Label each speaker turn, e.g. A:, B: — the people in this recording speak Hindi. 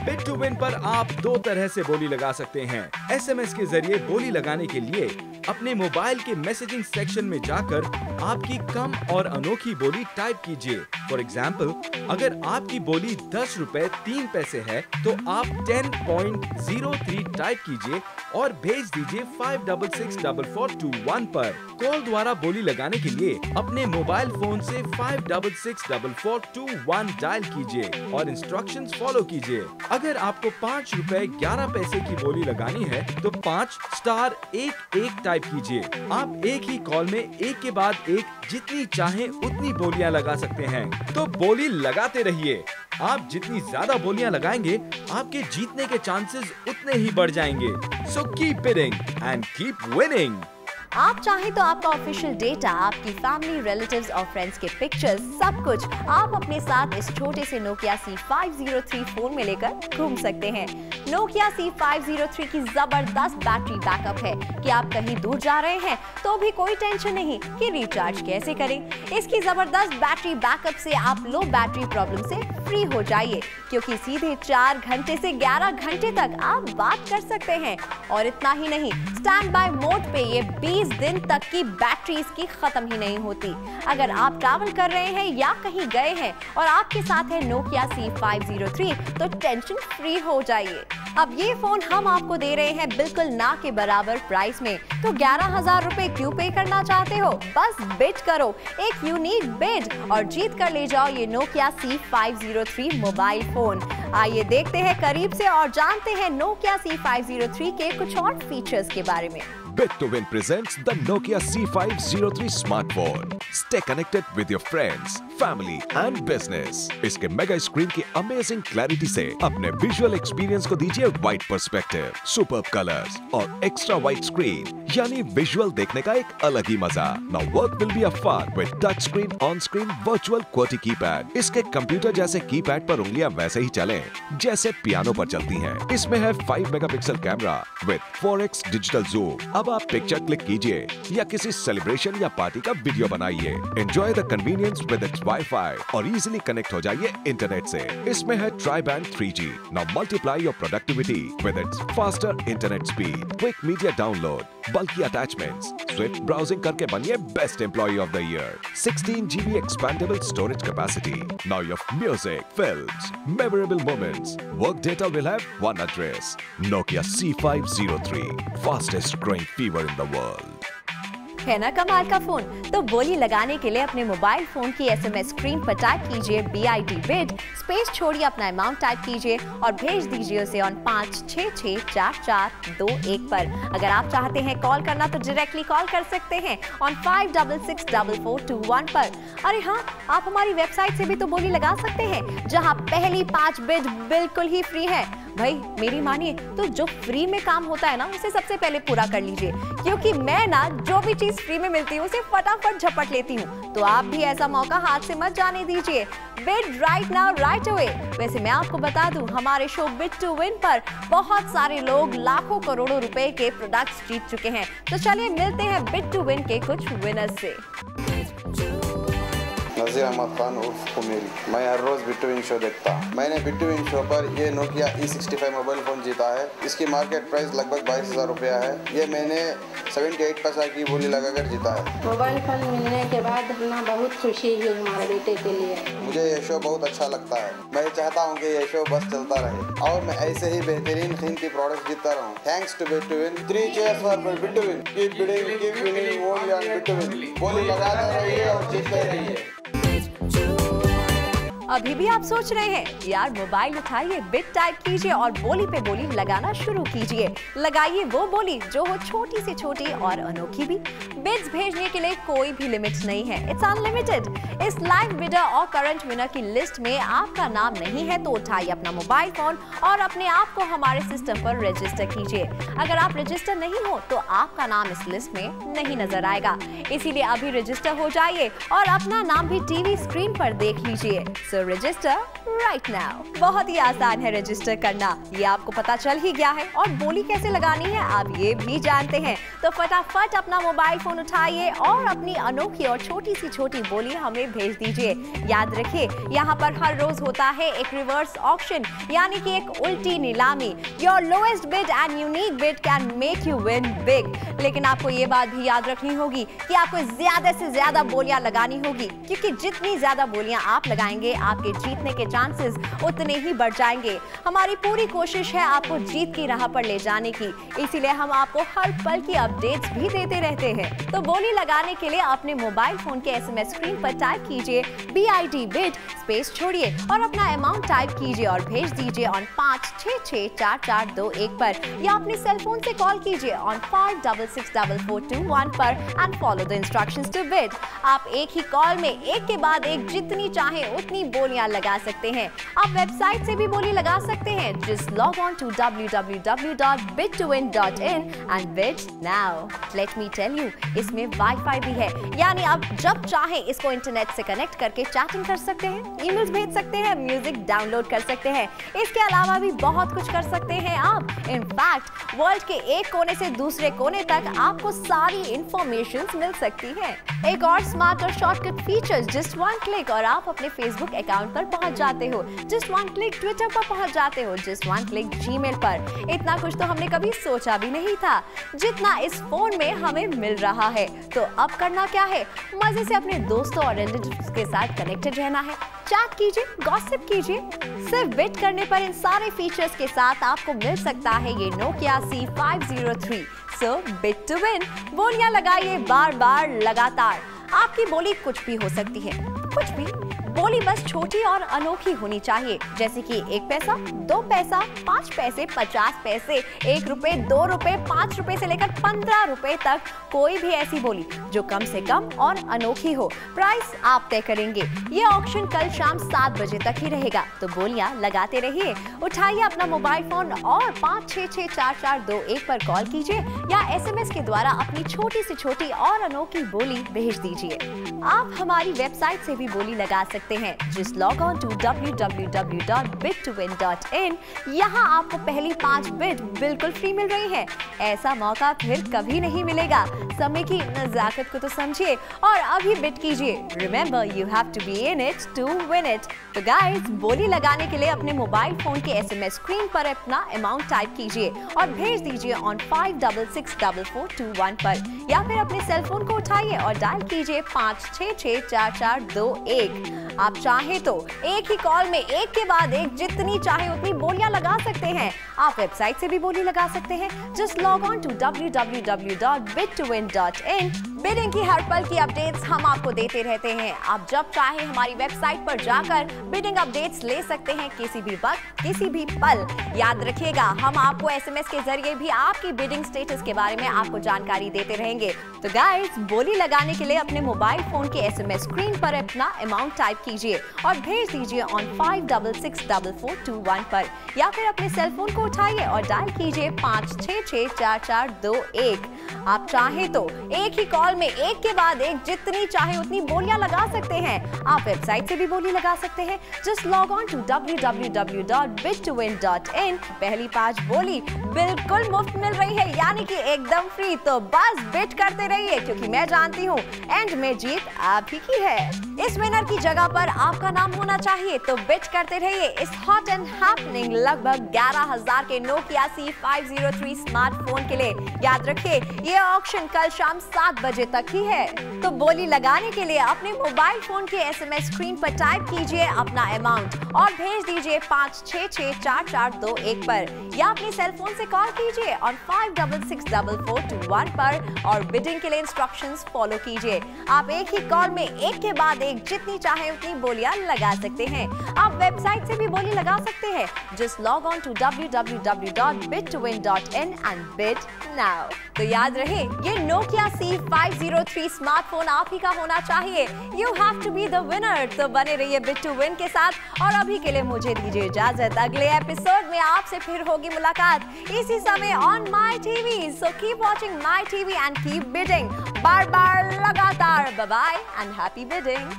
A: बिट टू विन पर आप दो तरह से बोली लगा सकते हैं। SMS के जरिए बोली लगाने के लिए अपने मोबाइल के मैसेजिंग सेक्शन में जाकर आपकी कम और अनोखी बोली टाइप कीजिए। फॉर एग्जाम्पल, अगर आपकी बोली 10 रुपए 3 पैसे है तो आप 10.03 टाइप कीजिए और भेज दीजिए 566421 पर। कॉल द्वारा बोली लगाने के लिए अपने मोबाइल फोन से 566421 डायल कीजिए और इंस्ट्रक्शंस फॉलो कीजिए। अगर आपको 5 रुपए 11 पैसे की बोली लगानी है तो 5*11 टाइप कीजिए। आप एक ही कॉल में एक के बाद एक जितनी चाहें उतनी बोलियां लगा सकते हैं। तो बोली लगाते रहिए। आप जितनी ज्यादा बोलियां लगाएंगे, आपके जीतने के चांसेस उतने ही बढ़ जाएंगे। So keep bidding and keep winning.
B: आप चाहें तो आपका ऑफिशियल डेटा, आपकी फैमिली, रिलेटिव्स और फ्रेंड्स के पिक्चर्स, सब कुछ आप अपने साथ इस छोटे से नोकिया C503 फोन में लेकर घूम सकते हैं। नोकिया C503 की जबरदस्त बैटरी बैकअप है कि आप कहीं दूर जा रहे हैं तो भी कोई टेंशन नहीं कि रिचार्ज कैसे करें। इसकी जबरदस्त बैटरी बैकअप से आप लो बैटरी प्रॉब्लम से फ्री हो जाइए, क्योंकि सीधे 4 घंटे से 11 घंटे तक आप बात कर सकते हैं। और इतना ही नहीं, स्टैंड बाय मोड पे ये 20 दिन तक की बैटरी इसकी खत्म ही नहीं होती। अगर आप ट्रैवल कर रहे हैं या कहीं गए हैं और आपके साथ है नोकिया C503 तो टेंशन फ्री हो जाइए। अब ये फोन हम आपको दे रहे हैं बिल्कुल ना के बराबर प्राइस में। तो 11,000 रुपए क्यों पे करना चाहते हो? बस बिड करो, एक यूनिक बिड और जीत कर ले जाओ ये नोकिया C503 मोबाइल फोन। आइए देखते हैं करीब से और जानते हैं नोकिया C503 के कुछ और फीचर्स के बारे में।
C: Bit to Win presents the Nokia C503 smartphone. Stay connected with your friends, family and business. इसके मेगा स्क्रीन की अमेजिंग क्लैरिटी से अपने विजुअल एक्सपीरियंस को दीजिए वाइड पर्सपेक्टिव, सुपर्ब कलर्स और एक्स्ट्रा वाइड स्क्रीन, यानी विजुअल देखने का एक अलग ही मजा। Now work will be a fun with touch screen, on screen, virtual QWERTY keypad. इसके कंप्यूटर जैसे कीपैड पर उंगलियां वैसे ही चलें जैसे पियानो पर चलती हैं। इसमें है 5 megapixel camera with 4x digital zoom. अब आप पिक्चर क्लिक कीजिए या किसी सेलिब्रेशन या पार्टी का वीडियो बनाइए। Enjoy the convenience with its wifi और इजीली कनेक्ट हो जाइए इंटरनेट से। इसमें है tri band 3G। Now multiply your productivity with its faster internet speed, quick media download, bulky attachments, swift browsing करके बनिए best employee of the year. 16 GB expandable storage capacity. Now your music, films, memorable moments, work data will have one address. Nokia C503, fastest growing fever in the world.
B: है ना कमाल का फोन? तो बोली लगाने के लिए अपने मोबाइल फोन की SMS स्क्रीन पर टाइप कीजिए BID बिड, स्पेस छोड़िए, अपना अमाउंट टाइप कीजिए और भेज दीजिए उसे ऑन 5664421 पर। अगर आप चाहते हैं कॉल करना तो डायरेक्टली कॉल कर सकते हैं ऑन 566421 पर। अरे हाँ, आप हमारी वेबसाइट से भी तो बोली लगा सकते हैं, जहां पहली 5 बिड बिल्कुल ही फ्री है। भाई मेरी मानिए तो जो फ्री में काम होता है ना, उसे सबसे पहले पूरा कर लीजिए, क्योंकि मैं ना जो भी चीज फ्री में मिलती है उसे फटाफट झपट लेती हूँ। तो आप भी ऐसा मौका हाथ से मत जाने दीजिए। Bid right now right away. वैसे मैं आपको बता दूं, हमारे शो बिट टू विन पर बहुत सारे लोग लाखों करोड़ों रुपए के प्रोडक्ट्स जीत चुके हैं। तो चलिए मिलते हैं बिट टू विन के कुछ विनर्स से।
D: नज़ीर अहमद खान उर्फ कुमेरी। मैं हर रोज़ बिट टू विन शो देखता हूँ। मैंने बिट टू विन शो पर ये नोकिया E65 मोबाइल फ़ोन जीता है। इसकी मार्केट प्राइस लगभग 22,000 रुपया है। ये मैंने 78 पैसा की बोली लगाकर जीता है।
E: मोबाइल फ़ोन मिलने के बाद हमें बहुत खुशी हुई हमारे बेटे के लिए।
D: मुझे ये शो बहुत अच्छा लगता है। मैं चाहता हूँ कि ये शो बस चलता रहे और मैं ऐसे ही बेहतरीन कीमती प्रोडक्ट जीतता रहूँ। Thanks to bid to win. 3 cheers for bid to win. Keep bidding, keep winning, only on bid to win. बोली लगाते रहिए और जीतते रहिए।
B: अभी भी आप सोच रहे हैं यार, मोबाइल उठाइए, बिट टाइप कीजिए और बोली पे बोली लगाना शुरू कीजिए। लगाइए वो बोली जो हो छोटी से छोटी और अनोखी भी। बिड्स भेजने के लिए कोई भी लिमिट नहीं है, इट्स अनलिमिटेड। इस लाइव बिडर और करंट विनर की लिस्ट में आपका नाम नहीं है तो उठाइए अपना मोबाइल फोन और अपने आप को हमारे सिस्टम पर रजिस्टर कीजिए। अगर आप रजिस्टर नहीं हो तो आपका नाम इस लिस्ट में नहीं नजर आएगा, इसीलिए अभी रजिस्टर हो जाइए और अपना नाम भी टीवी स्क्रीन पर देख लीजिए। सो So register right now. बहुत ही आसान है रजिस्टर करना, ये आपको पता चल ही गया है। और बोली कैसे लगानी है आप ये भी जानते हैं। तो फटाफट अपना मोबाइल फोन उठाइए और अपनी अनोखी और छोटी सी छोटी बोली हमें भेज दीजिए। याद रखिए, यहाँ पर हर रोज होता है एक रिवर्स ऑक्शन, यानी कि एक उल्टी नीलामी। Your lowest bid and unique bid can make you win big. लेकिन आपको ये बात भी याद रखनी होगी कि आपको ज्यादा से ज्यादा बोलियां लगानी होगी, क्योंकि जितनी ज्यादा बोलियां आप लगाएंगे आपके जीतने के चांसेस उतने ही बढ़ जाएंगे। हमारी पूरी कोशिश है आपको जीत की राह पर ले जाने की, इसीलिए हम आपको हर पल की अपडेट्स भी देते रहते हैं। तो बोली लगाने के लिए अपने मोबाइल फोन के SMS स्क्रीन पर टाइप कीजिए BID बिड स्पेस छोड़िए और अपना अमाउंट टाइप कीजिए और भेज दीजिए ऑन 5664421 पर, या अपने सेल फोन से कॉल कीजिए ऑन 5664421 पर and follow the instructions to bid. आप एक ही कॉल में एक के बाद एक जितनी चाहे उतनी बोलियां लगा सकते हैं। आप वेबसाइट से भी बोली लगा सकते हैं। Just log on to www.bid2win.in and bid now. Let me tell you, इसमें वाईफाई भी है, यानी आप जब चाहे इसको इंटरनेट से कनेक्ट करके चैटिंग कर सकते हैं, ईमेल्स भेज सकते हैं, म्यूजिक डाउनलोड कर सकते हैं। इसके अलावा भी बहुत कुछ कर सकते हैं आप। इनफैक्ट वर्ल्ड के एक कोने से दूसरे कोने तक आपको सारी इंफॉर्मेशन मिल सकती है। एक और स्मार्ट और shortcut feature, just one click और आप अपने फेसबुक अकाउंट पर पहुंच जाते हो, जस्ट वन क्लिक ट्विटर पर पहुंच जाते हो, जस्ट वन क्लिक जीमेल पर। इतना कुछ तो हमने कभी सोचा भी नहीं था जितना इस फोन में हमें मिल रहा है। तो अब करना क्या है, मजे से अपने दोस्तों और रिलेटिव्स के साथ कनेक्टेड रहना है। चैट कीजिए, गॉसिप कीजिए। सिर्फ बिट करने पर इन सारे फीचर्स के साथ आपको मिल सकता है ये Nokia C503। So bid to win। बोलियां लगाइए बार बार लगातार। आपकी बोली कुछ भी हो सकती है, कुछ भी। बोली बस छोटी और अनोखी होनी चाहिए, जैसे कि 1 पैसा, 2 पैसा, 5 पैसे, 50 पैसे, 1 रुपए, 2 रुपए, 5 रुपए से लेकर 15 रुपए तक। कोई भी ऐसी बोली जो कम से कम और अनोखी हो। प्राइस आप तय करेंगे। ये ऑक्शन कल शाम 7 बजे तक ही रहेगा, तो बोलियां लगाते रहिए। उठाइए अपना मोबाइल फोन और 5664421 पर कॉल कीजिए या SMS के द्वारा अपनी छोटी से छोटी और अनोखी बोली भेज दीजिए। आप हमारी वेबसाइट से भी बोली लगा सकते हैं। Just log on to www.bid2win.in। यहाँ आपको पहली 5 बिड बिल्कुल फ्री मिल रही है। ऐसा मौका फिर कभी नहीं मिलेगा। समय की नजाकत को तो समझिए और अभी बिड कीजिए। Remember, you have to be in it to win it. तो गाइस, बोली लगाने के लिए अपने मोबाइल फोन के SMS स्क्रीन पर अपना अमाउंट टाइप कीजिए और भेज दीजिए ऑन 5664421 पर, या फिर अपने सेल फोन को उठाइए और डायल कीजिए 5664421। आप चाहे तो एक ही कॉल में एक के बाद एक जितनी चाहे उतनी बोलियां लगा सकते हैं। आप वेबसाइट से भी बोली लगा सकते हैं। Just log on to www.bid2win.in। Bidding की हर पल की अपडेट्स हम आपको देते रहते हैं। आप जब चाहे हमारी वेबसाइट पर जाकर बिडिंग अपडेट्स ले सकते हैं, किसी भी वक्त, किसी भी पल। याद रखिएगा, हम आपको SMS के जरिए भी आपकी बिडिंग स्टेटस के बारे में आपको जानकारी देते रहेंगे। तो गाइस, बोली लगाने के लिए अपने मोबाइल फोन के SMS स्क्रीन पर अपना अमाउंट टाइप कीजिए और भेज दीजिए ऑन 5664421 पर, या फिर अपने सेल फोन को उठाइए और डायल कीजिए 5664421। आप चाहे तो एक ही कॉल में एक के बाद एक जितनी चाहे उतनी बोलियां लगा सकते हैं। आप वेबसाइट से भी बोली लगा सकते हैं। Just log on to www.bid2win.in। पहली 5 बोली बिल्कुल मुफ्त मिल रही है, यानी कि एकदम फ्री। तो बस बिट करते रहिए, क्योंकि मैं जानती हूँ एंड में जीत आप ही की है। इस विनर की जगह पर आपका नाम होना चाहिए, तो बिट करते रहिए इस हॉट एंड हैपनिंग लगभग 11,000 के Nokia C503 स्मार्टफोन के लिए। याद रखिए, ये ऑक्शन कल शाम 7 बजे तक ही है। तो बोली लगाने के लिए अपने मोबाइल फोन के SMS स्क्रीन पर टाइप कीजिए अपना अमाउंट और भेज दीजिए 5664421 पर, या अपने सेल फोन से कॉल कीजिए और 5664421 पर और बिडिंग के लिए इंस्ट्रक्शंस फॉलो कीजिए। आप एक ही कॉल में एक के बाद एक जितनी चाहे उतनी बोलियां लगा सकते हैं। आप वेबसाइट से भी बोली लगा सकते हैं। Just log on to www.bid2win.in and bid now. तो याद रहे, ये Nokia C503 स्मार्टफोन आप ही का होना चाहिए। You have to be the winner. तो बने रहिए बिड टू विन के साथ, और अभी के लिए मुझे दीजिए इजाजत। अगले एपिसोड में आपसे फिर होगी मुलाकात इसी समय on my TV. So keep watching my TV and keep bidding बार बार लगातार। Bye bye and happy bidding.